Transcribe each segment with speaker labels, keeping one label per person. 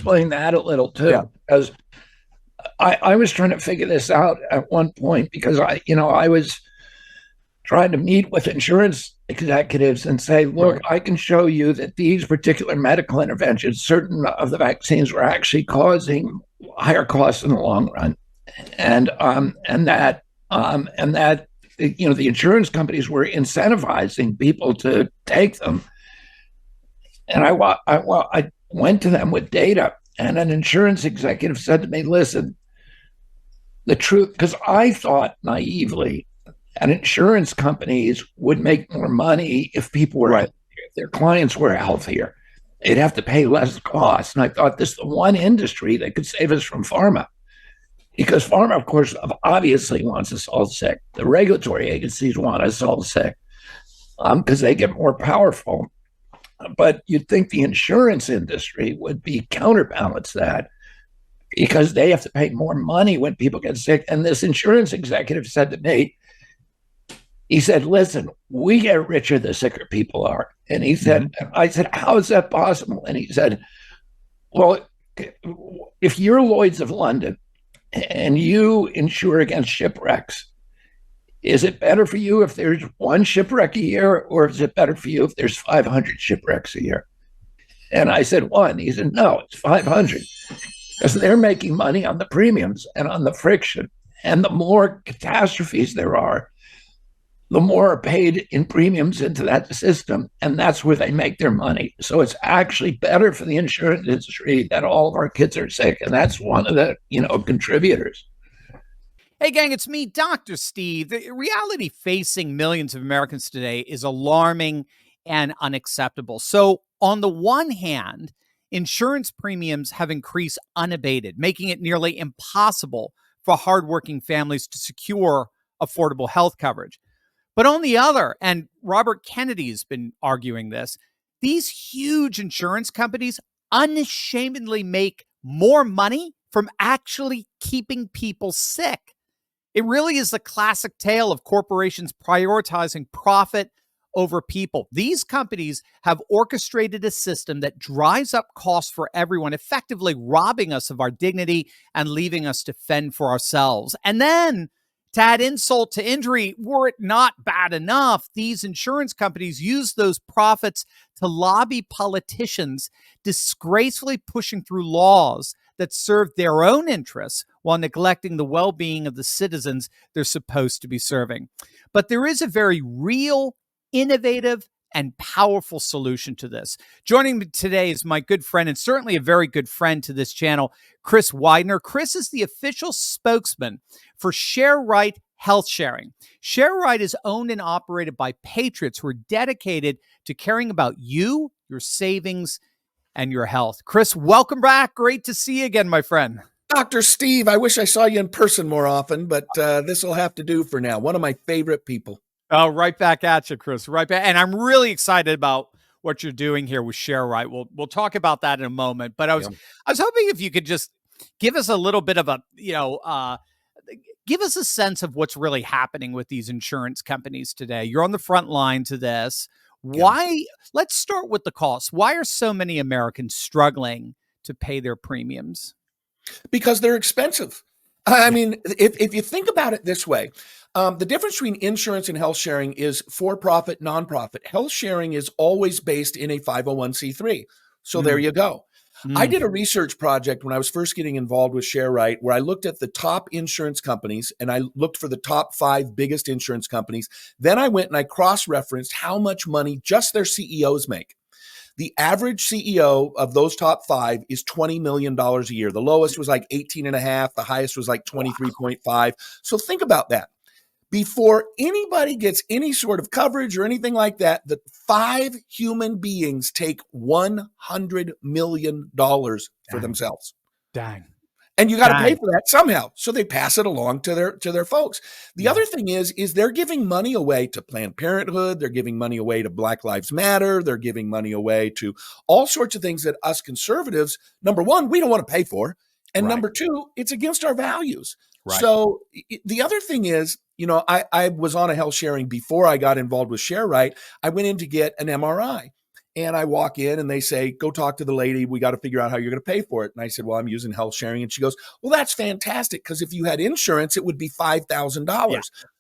Speaker 1: explain that a little
Speaker 2: Yeah.
Speaker 1: too, because I was trying to figure this out at one point because I was trying to meet with insurance executives and say, look,
Speaker 2: Right.
Speaker 1: I can show you that these particular medical interventions, certain of the vaccines were actually causing higher costs in the long run. And that the insurance companies were incentivizing people to take them. And I went to them with data, and an insurance executive said to me, listen, the truth, because I thought naively and insurance companies would make more money if people were
Speaker 2: Right.
Speaker 1: healthier, if their clients were healthiher. They'd have to pay less costs. And I thought this is the one industry that could save us from pharma. Because pharma, of course, obviously wants us all sick. The regulatory agencies want us all sick because they get more powerful. But you'd think the insurance industry would be counterbalance that because they have to pay more money when people get sick. And this insurance executive said to me, he said, listen, we get richer the sicker people are. And he said, I said, how is that possible? And he said, well, if you're Lloyd's of London and you insure against shipwrecks, is it better for you if there's one shipwreck a year, or is it better for you if there's 500 shipwrecks a year? And I said, one. He said, no, it's 500 because they're making money on the premiums and on the friction. And the more catastrophes there are, the more are paid in premiums into that system. And that's where they make their money. So it's actually better for the insurance industry that all of our kids are sick. And that's one of the, contributors.
Speaker 3: Hey, gang, it's me, Dr. Steve. The reality facing millions of Americans today is alarming and unacceptable. So, on the one hand, insurance premiums have increased unabated, making it nearly impossible for hardworking families to secure affordable health coverage. But on the other, and Robert Kennedy's been arguing this, these huge insurance companies unashamedly make more money from actually keeping people sick. It really is the classic tale of corporations prioritizing profit over people. These companies have orchestrated a system that drives up costs for everyone, effectively robbing us of our dignity and leaving us to fend for ourselves. And then, to add insult to injury, were it not bad enough, these insurance companies use those profits to lobby politicians, disgracefully pushing through laws that serve their own interests while neglecting the well-being of the citizens they're supposed to be serving. But there is a very real, innovative, and powerful solution to this. Joining me today is my good friend, and certainly a very good friend to this channel, Chris Widener. Chris is the official spokesman for Shareite Health Sharing. Shareite is owned and operated by patriots who are dedicated to caring about you, your savings, and your health. Chris, welcome back. Great to see you again, my friend.
Speaker 2: Dr. Steve, I wish I saw you in person more often, but this will have to do for now. One of my favorite people.
Speaker 3: Oh, right back at you, Chris. Right back. And I'm really excited about what you're doing here with Shareite. We'll talk about that in a moment. But I was hoping if you could just give us a little bit of a, give us a sense of what's really happening with these insurance companies today. You're on the front line to this. Why? Let's start with the cost. Why are so many Americans struggling to pay their premiums?
Speaker 2: Because they're expensive. I mean, if you think about it this way, the difference between insurance and health sharing is for-profit, nonprofit. Health sharing is always based in a 501c3. So there you go. I did a research project when I was first getting involved with Shareite where I looked at the top insurance companies and I looked for the top 5 biggest insurance companies. Then I went and I cross-referenced how much money just their CEOs make. The average CEO of those top 5 is $20 million a year. The lowest was like 18 and a half. The highest was like 23.5. So think about that. Before anybody gets any sort of coverage or anything like that, the 5 human beings take $100 million for themselves.
Speaker 3: Dang.
Speaker 2: And you got to pay for that somehow. So they pass it along to their folks. The other thing is they're giving money away to Planned Parenthood. They're giving money away to Black Lives Matter. They're giving money away to all sorts of things that us conservatives, number one, we don't want to pay for. And number two, it's against our values. Right. So the other thing is, I was on a health sharing before I got involved with Shareite. I went in to get an MRI. And I walk in and they say, go talk to the lady. We got to figure out how you're going to pay for it. And I said, well, I'm using health sharing. And she goes, well, that's fantastic. Because if you had insurance, it would be $5,000.
Speaker 3: Yeah.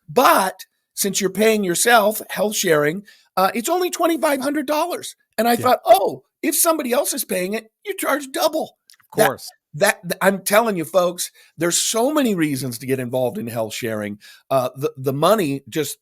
Speaker 2: But since you're paying yourself health sharing, it's only $2,500. And I thought, oh, if somebody else is paying it, you charge double.
Speaker 3: Of course.
Speaker 2: That I'm telling you, folks, there's so many reasons to get involved in health sharing. The money, just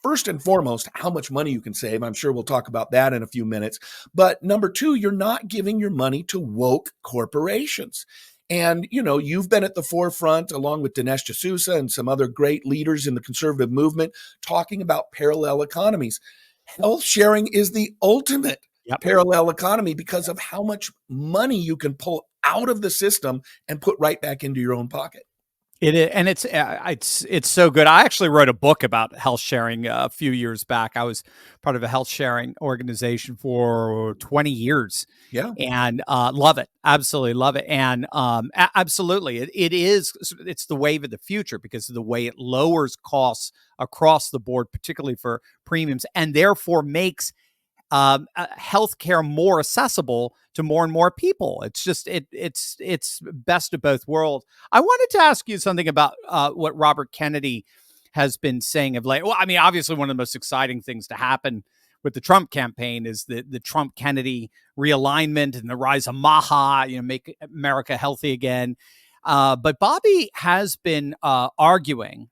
Speaker 2: first and foremost, how much money you can save. I'm sure we'll talk about that in a few minutes. But number two, you're not giving your money to woke corporations. And, you've been at the forefront along with Dinesh D'Souza and some other great leaders in the conservative movement talking about parallel economies. Health sharing is the ultimate parallel economy because of how much money you can pull out of the system and put right back into your own pocket.
Speaker 3: It is, and it's so good. I actually wrote a book about health sharing a few years back. I was part of a health sharing organization for 20 years.
Speaker 2: Yeah.
Speaker 3: And love it. Absolutely love it. And absolutely, it's the wave of the future because of the way it lowers costs across the board, particularly for premiums, and therefore makes healthcare more accessible to more and more people. It's just it's best of both worlds. I wanted to ask you something about what Robert Kennedy has been saying of late. Well, I mean, obviously, one of the most exciting things to happen with the Trump campaign is the Trump Kennedy realignment and the rise of MAHA, make America healthy again. But Bobby has been arguing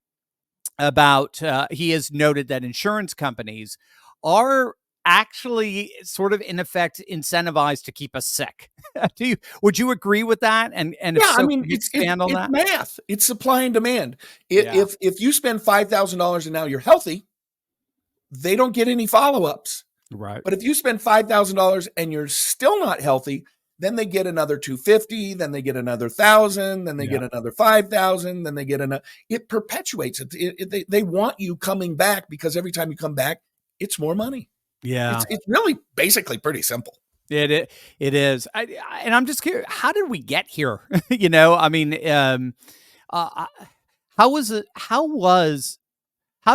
Speaker 3: about. He has noted that insurance companies are actually sort of in effect incentivized to keep us sick. Would you agree with that? And if so,
Speaker 2: I mean,
Speaker 3: can you expand on that?
Speaker 2: Math. It's supply and demand. If you spend $5,000 and now you're healthy, they don't get any follow-ups.
Speaker 3: Right.
Speaker 2: But if you spend $5,000 and you're still not healthy, then they get another $250, then they get another $1,000, then they get another $5,000, then they get another. It perpetuates it. They want you coming back because every time you come back, it's more money.
Speaker 3: Yeah.
Speaker 2: It's really basically pretty simple.
Speaker 3: It is. And I'm just curious, how did we get here? I mean, how was it? How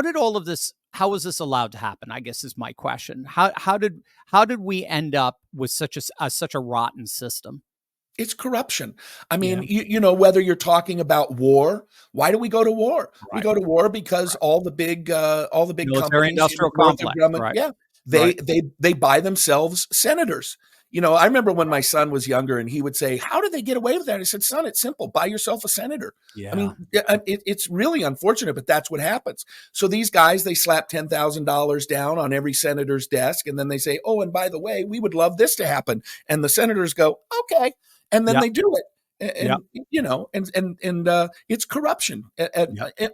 Speaker 3: did all of this? How was this allowed to happen? I guess is my question. How did we end up with such a rotten system?
Speaker 2: It's corruption. I mean, whether you're talking about war, why do we go to war? Right. We go to war because all the big
Speaker 3: military
Speaker 2: companies,
Speaker 3: industrial complex,
Speaker 2: they buy themselves senators. I remember when my son was younger and he would say, how did they get away with that? I said, son, it's simple. Buy yourself a senator.
Speaker 3: Yeah.
Speaker 2: I mean, it's really unfortunate, but that's what happens. So these guys, they slap $10,000 down on every senator's desk. And then they say, oh, and by the way, we would love this to happen. And the senators go, okay. And then they do it. And it's corruption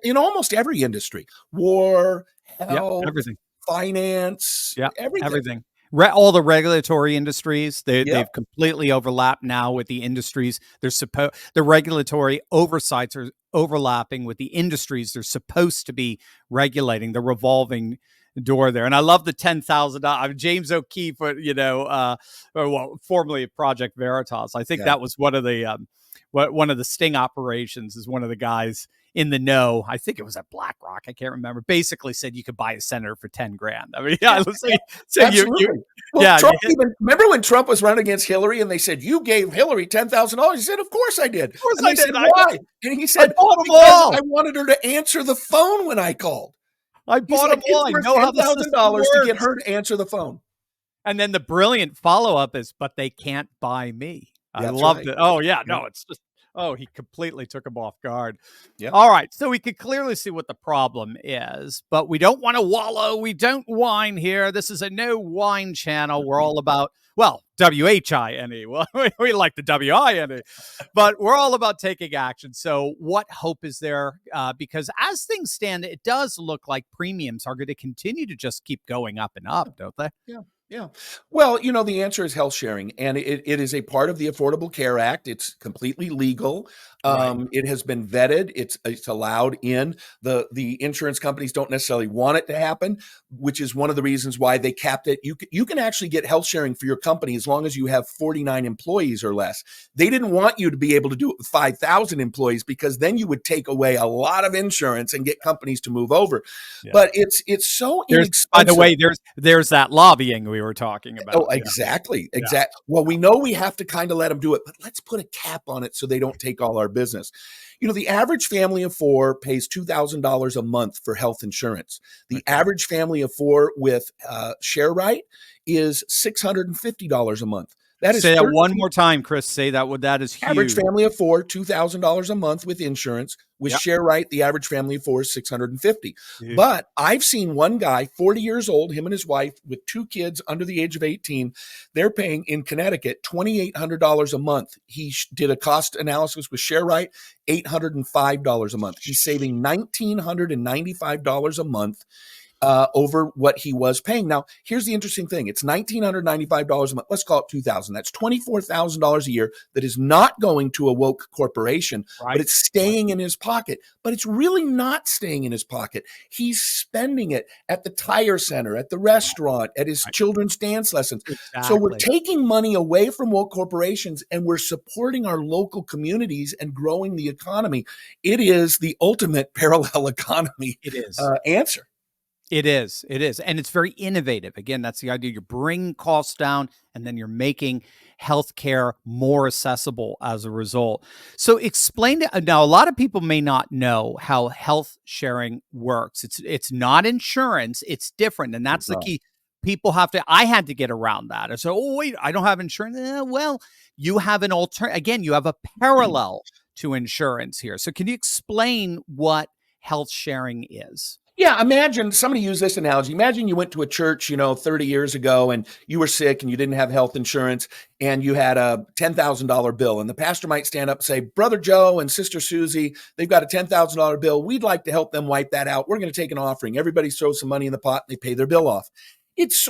Speaker 2: in almost every industry, war, health,
Speaker 3: everything,
Speaker 2: finance, everything.
Speaker 3: All the regulatory industries, they've completely overlapped now with the industries. The regulatory oversights are overlapping with the industries they're supposed to be regulating, the revolving door there. And I love the $10,000. James O'Keefe, formerly of Project Veritas. I think that was one of the sting operations. Is one of the guys in the know. I think it was at BlackRock. I can't remember. Basically said you could buy a senator for $10,000. I mean,
Speaker 2: absolutely. Trump remember when Trump was running against Hillary and they said, you gave Hillary $10,000? He said, of course I did. Of course I did. Said, why? And he said, because I wanted her to answer the phone when I called.
Speaker 3: I bought them all. I know how the system works.
Speaker 2: To get her to answer the phone.
Speaker 3: And then the brilliant follow-up is, but they can't buy me. I loved it. Oh, yeah. No, it's just, he completely took him off guard. Yeah. All right. So we could clearly see what the problem is, but we don't want to wallow. We don't whine here. This is a no whine channel. We're all about, WHINE. Well, we like the WINE, but we're all about taking action. So what hope is there? Because as things stand, it does look like premiums are going to continue to just keep going up and up, don't they?
Speaker 2: Yeah. Yeah. Well, the answer is health sharing, and it is a part of the Affordable Care Act. It's completely legal. It has been vetted. It's allowed in. The insurance companies don't necessarily want it to happen, which is one of the reasons why they capped it. You can actually get health sharing for your company as long as you have 49 employees or less. They didn't want you to be able to do it with 5,000 employees because then you would take away a lot of insurance and get companies to move over. Yeah. But it's so inexpensive.
Speaker 3: By the way, there's that lobbying we we were talking about.
Speaker 2: Oh, exactly. Exactly. Well, we know we have to kind of let them do it, but let's put a cap on it so they don't take all our business. The average family of four pays $2,000 a month for health insurance. The average family of four with Shareite is $650 a month. That is
Speaker 3: Say that one more time, Chris. Say that. That is huge.
Speaker 2: Average family of four, $2,000 a month with insurance. With
Speaker 3: Yep.
Speaker 2: Shareite, the average family of four is $650.
Speaker 3: Huge.
Speaker 2: But I've seen one guy, 40 years old, him and his wife, with two kids under the age of 18. They're paying in Connecticut $2,800 a month. He did a cost analysis with Shareite, $805 a month. He's saving $1,995 a month. Over what he was paying. Now, here's the interesting thing. It's $1,995 a month. Let's call it $2,000. That's $24,000 a year that is not going to a woke corporation, but it's staying in his pocket. But it's really not staying in his pocket. He's spending it at the tire center, at the restaurant, at his children's dance lessons.
Speaker 3: Exactly.
Speaker 2: So we're taking money away from woke corporations and we're supporting our local communities and growing the economy. It is the ultimate parallel economy answer.
Speaker 3: It is. And it's very innovative. Again, that's the idea. You're bringing costs down and then you're making healthcare more accessible as a result. So explain to, now a lot of people may not know how health sharing works. It's not insurance, it's different. And that's the key. People I had to get around that. I said, oh, wait, I don't have insurance. Well, you have an again, you have a parallel to insurance here. So can you explain what health sharing is?
Speaker 2: Yeah, imagine somebody used this analogy. Imagine you went to a church, 30 years ago and you were sick and you didn't have health insurance and you had a $10,000 bill. And the pastor might stand up and say, Brother Joe and Sister Susie, they've got a $10,000 bill. We'd like to help them wipe that out. We're going to take an offering. Everybody throws some money in the pot and they pay their bill off. It's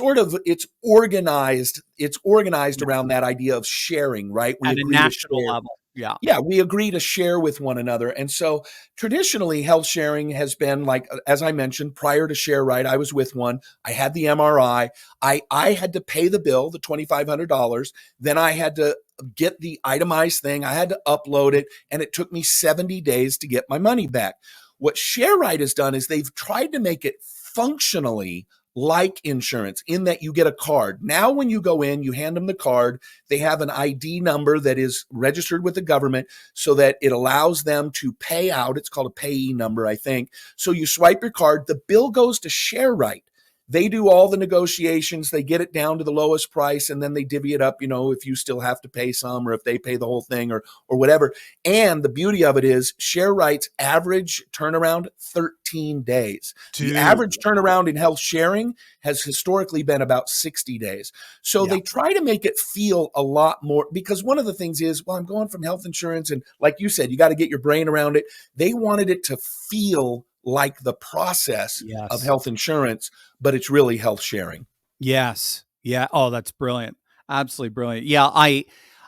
Speaker 2: organized. It's organized around that idea of sharing, right?
Speaker 3: At a national level.
Speaker 2: Yeah, we agree to share with one another. And so traditionally, health sharing has been like, as I mentioned, prior to Shareite, I was with one. I had the MRI. I had to pay the bill, the $2,500. Then I had to get the itemized thing. I had to upload it. And it took me 70 days to get my money back. What Shareite has done is they've tried to make it functionally like insurance in that you get a card. Now, when you go in, you hand them the card. They have an ID number that is registered with the government so that it allows them to pay out. It's called a payee number, I think. So you swipe your card. The bill goes to Shareite. They do all the negotiations. They get it down to the lowest price, and then they divvy it up, if you still have to pay some or if they pay the whole thing or whatever. And the beauty of it is Shareite's average turnaround, 13 days. The average turnaround in health sharing has historically been about 60 days. So they try to make it feel a lot more, because one of the things is, well, I'm going from health insurance, and like you said, you got to get your brain around it. They wanted it to feel like the process of health insurance, but it's really health sharing.
Speaker 3: Yes. Yeah. Oh, that's brilliant. Absolutely brilliant. Yeah.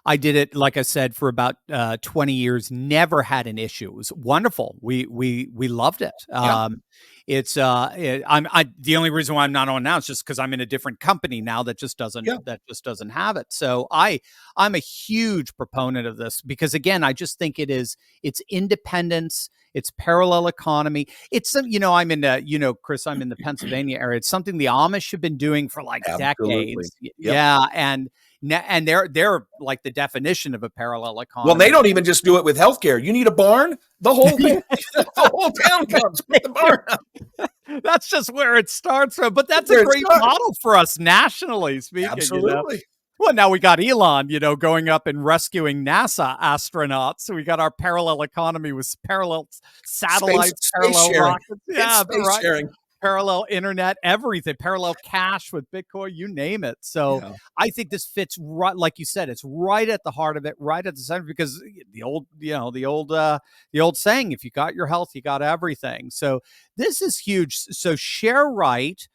Speaker 3: I did it, like I said, for about 20 years, never had an issue. It was wonderful. We loved it. The only reason why I'm not on now is just because I'm in a different company now that just doesn't have it. So I'm a huge proponent of this because, again, I just think it's independence. It's parallel economy. It's I'm in Chris, I'm in the Pennsylvania area. It's something the Amish have been doing for decades. Yep. Yeah. And they're like the definition of a parallel economy.
Speaker 2: Well, they don't even just do it with healthcare. You need a barn, the whole thing, the whole town comes with the barn.
Speaker 3: That's just where it starts from. But that's a great model for us nationally speaking.
Speaker 2: Absolutely.
Speaker 3: Well, now we got Elon, going up and rescuing NASA astronauts. So we got our parallel economy with parallel satellites, parallel rockets. Yeah,
Speaker 2: space sharing.
Speaker 3: Parallel internet, everything, parallel cash with Bitcoin, you name it. So I think this fits right, like you said, it's right at the heart of it, right at the center, because the old saying, if you got your health, you got everything. So this is huge. So Shareite,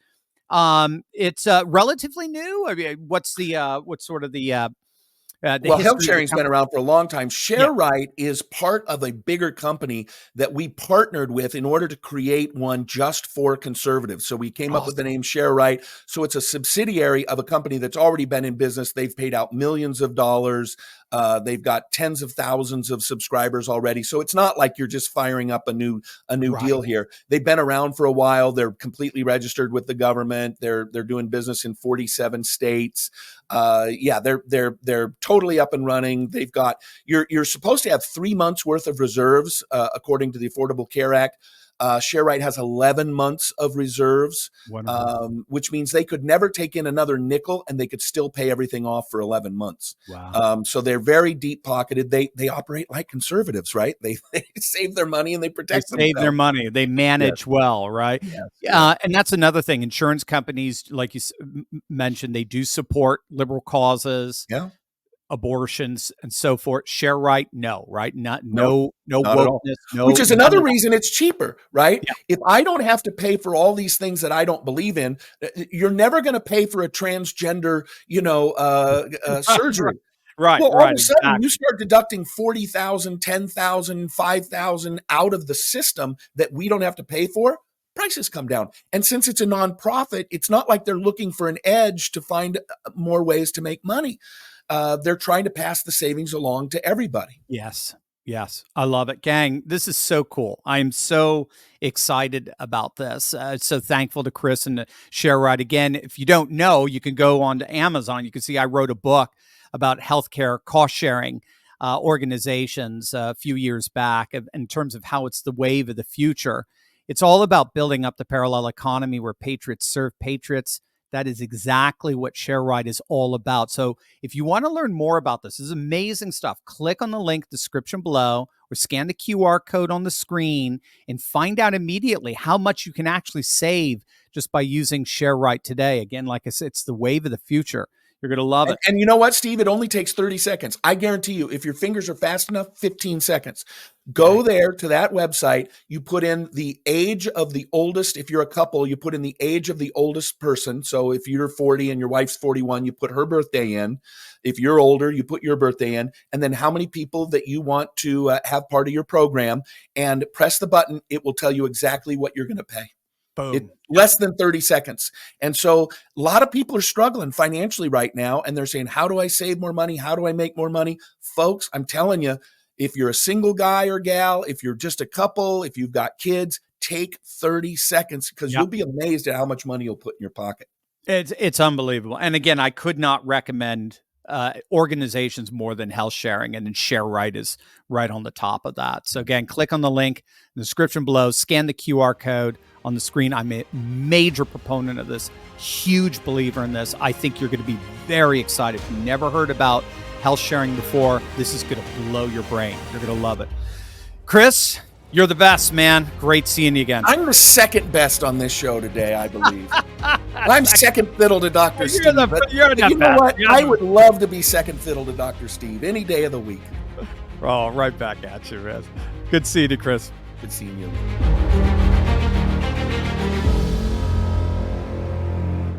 Speaker 3: it's relatively new. I mean, what's sort of the
Speaker 2: health sharing's been around for a long time. Shareite is part of a bigger company that we partnered with in order to create one just for conservatives. So we came up with the name Shareite. So it's a subsidiary of a company that's already been in business. They've paid out millions of dollars They've got tens of thousands of subscribers already. So it's not like you're just firing up a new
Speaker 3: Right.
Speaker 2: deal here. They've been around for a while. They're completely registered with the government. They're doing business in 47 states. They're totally up and running. They've got you're supposed to have 3 months worth of reserves, according to the Affordable Care Act. Shareite has 11 months of reserves, which means they could never take in another nickel, and they could still pay everything off for 11 months.
Speaker 3: Wow.
Speaker 2: So they're very deep pocketed. They operate like conservatives, right? They save their money and they protect
Speaker 3: They save their money. They manage well, right?
Speaker 2: Yes.
Speaker 3: And that's another thing. Insurance companies, like you mentioned, they do support liberal causes.
Speaker 2: Yeah.
Speaker 3: Abortions and so forth. Shareite, no, right? No
Speaker 2: not at all.
Speaker 3: wokeness, no.
Speaker 2: Which is another reason it's cheaper, right?
Speaker 3: Yeah.
Speaker 2: If I don't have to pay for all these things that I don't believe in, you're never going to pay for a transgender, surgery.
Speaker 3: Right.
Speaker 2: Well, all
Speaker 3: right,
Speaker 2: of a sudden,
Speaker 3: exactly.
Speaker 2: you start deducting 40,000, 10,000, 5,000 out of the system that we don't have to pay for. Prices come down. And since it's a nonprofit, it's not like they're looking for an edge to find more ways to make money. They're trying to pass the savings along to everybody.
Speaker 3: Yes. I love it. Gang, this is so cool. I am so excited about this. So thankful to Chris and to Shareite. Again, if you don't know, you can go on to Amazon. You can see I wrote a book about healthcare cost sharing organizations a few years back in terms of how it's the wave of the future. It's all about building up the parallel economy where patriots serve patriots. That is exactly what Shareite is all about. So if you want to learn more about this is amazing stuff. Click on the link description below or scan the QR code on the screen and find out immediately how much you can actually save just by using Shareite today. Again, like I said, it's the wave of the future. You're going to love it.
Speaker 2: And you know what, Steve? It only takes 30 seconds. I guarantee you, if your fingers are fast enough, 15 seconds. Go there to that website. You put in the age of the oldest. If you're a couple, you put in the age of the oldest person. So if you're 40 and your wife's 41, you put her birthday in. If you're older, you put your birthday in. And then how many people that you want to have part of your program, and press the button. It will tell you exactly what you're going to pay.
Speaker 3: Boom.
Speaker 2: Less than 30 seconds. And so a lot of people are struggling financially right now, and they're saying, how do I save more money? How do I make more money? Folks, I'm telling you, if you're a single guy or gal, if you're just a couple, if you've got kids, take 30 seconds because you'll be amazed at how much money you'll put in your pocket.
Speaker 3: It's unbelievable. And again, I could not recommend organizations more than Health Sharing, and then Shareite is right on the top of that. So again, click on the link in the description below, scan the QR code on the screen. I'm a major proponent of this, huge believer in this. I think you're going to be very excited. If you never heard about Health Sharing before, this is going to blow your brain. You're going to love it. Chris, you're the best, man. Great seeing you again.
Speaker 2: I'm the second best on this show today, I believe. I'm second fiddle to Dr. Steve.
Speaker 3: You're the
Speaker 2: you know
Speaker 3: best.
Speaker 2: what? I would love to be second fiddle to Dr. Steve any day of the week.
Speaker 3: Oh, right back at you, man. Good seeing you, Chris.
Speaker 2: Good seeing you.